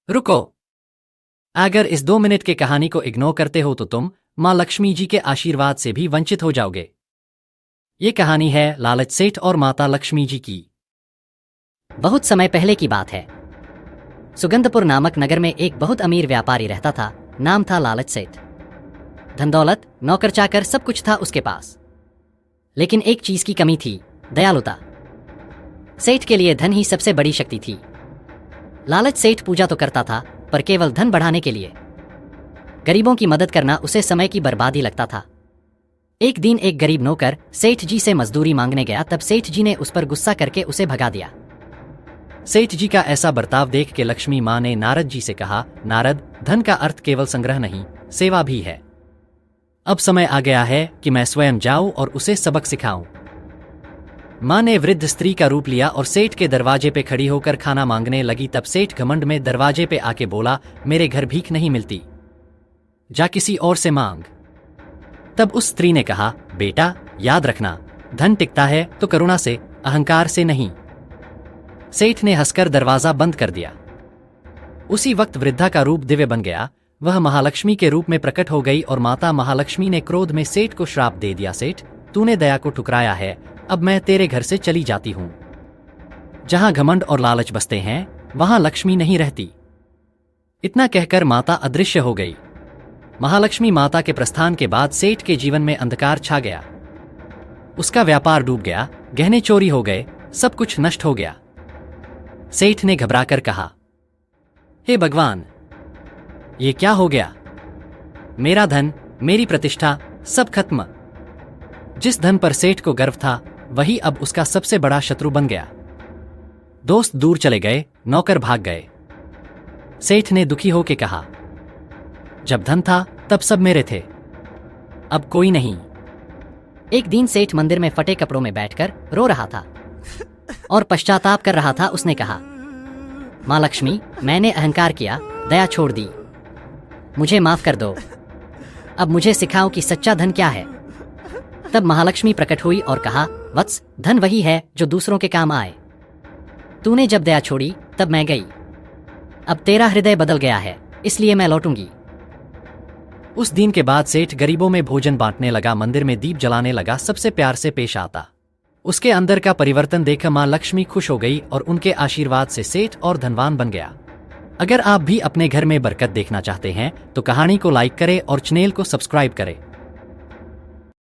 रुको। अगर इस 2 मिनट के कहानी को इग्नोर करते हो तो तुम माँ लक्ष्मी जी के आशीर्वाद से भी वंचित हो जाओगे। ये कहानी है लालच सेठ और माता लक्ष्मी जी की। बहुत समय पहले की बात है। सुगंधपुर नामक नगर में एक बहुत अमीर व्यापारी रहता था। नाम था लालच सेठ। धन दौलत, नौकर चाकर सब कुछ था उसके पास, लेकिन एक चीज की कमी थी, दयालुता। सेठ के लिए धन ही सबसे बड़ी शक्ति थी। लालच सेठ पूजा तो करता था, पर केवल धन बढ़ाने के लिए। गरीबों की मदद करना उसे समय की बर्बादी लगता था। एक दिन एक गरीब नौकर सेठ जी से मजदूरी मांगने गया, तब सेठ जी ने उस पर गुस्सा करके उसे भगा दिया। सेठ जी का ऐसा बर्ताव देख के लक्ष्मी माँ ने नारद जी से कहा, नारद, धन का अर्थ केवल संग्रह नहीं, सेवा भी है। अब समय आ गया है कि मैं स्वयं जाऊं और उसे सबक सिखाऊं। माँ ने वृद्ध स्त्री का रूप लिया और सेठ के दरवाजे पे खड़ी होकर खाना मांगने लगी। तब सेठ घमंड में दरवाजे पे आके बोला, मेरे घर भीख नहीं मिलती, जा किसी और से मांग। तब उस स्त्री ने कहा, बेटा याद रखना, धन टिकता है तो करुणा से, अहंकार से नहीं। सेठ ने हंसकर दरवाजा बंद कर दिया। उसी वक्त वृद्धा का रूप दिव्य बन गया। वह महालक्ष्मी के रूप में प्रकट हो गई और माता महालक्ष्मी ने क्रोध में सेठ को श्राप दे दिया, सेठ तूने दया को ठुकराया है, अब मैं तेरे घर से चली जाती हूं। जहां घमंड और लालच बसते हैं वहां लक्ष्मी नहीं रहती। इतना कहकर माता अदृश्य हो गई। महालक्ष्मी माता के प्रस्थान के बाद सेठ के जीवन में अंधकार छा गया। उसका व्यापार डूब गया, गहने चोरी हो गए, सब कुछ नष्ट हो गया। सेठ ने घबराकर कहा, हे भगवान, ये क्या हो गया? मेरा धन, मेरी प्रतिष्ठा सब खत्म। जिस धन पर सेठ को गर्व था वही अब उसका सबसे बड़ा शत्रु बन गया। दोस्त दूर चले गए, नौकर भाग गए। सेठ ने दुखी होकर कहा, जब धन था तब सब मेरे थे, अब कोई नहीं। एक दिन सेठ मंदिर में फटे कपड़ों में बैठकर रो रहा था और पश्चाताप कर रहा था। उसने कहा, माँ लक्ष्मी, मैंने अहंकार किया, दया छोड़ दी, मुझे माफ कर दो। अब मुझे सिखाओ कि सच्चा धन क्या है। तब महालक्ष्मी प्रकट हुई और कहा, वत्स, धन वही है जो दूसरों के काम आए। तूने जब दया छोड़ी तब मैं गई। अब तेरा हृदय बदल गया है, इसलिए मैं लौटूंगी। उस दिन के बाद सेठ गरीबों में भोजन बांटने लगा, मंदिर में दीप जलाने लगा, सबसे प्यार से पेश आता। उसके अंदर का परिवर्तन देखकर माँ लक्ष्मी खुश हो गई और उनके आशीर्वाद से सेठ और धनवान बन गया। अगर आप भी अपने घर में बरकत देखना चाहते हैं तो कहानी को लाइक करें और चैनल को सब्सक्राइब करें।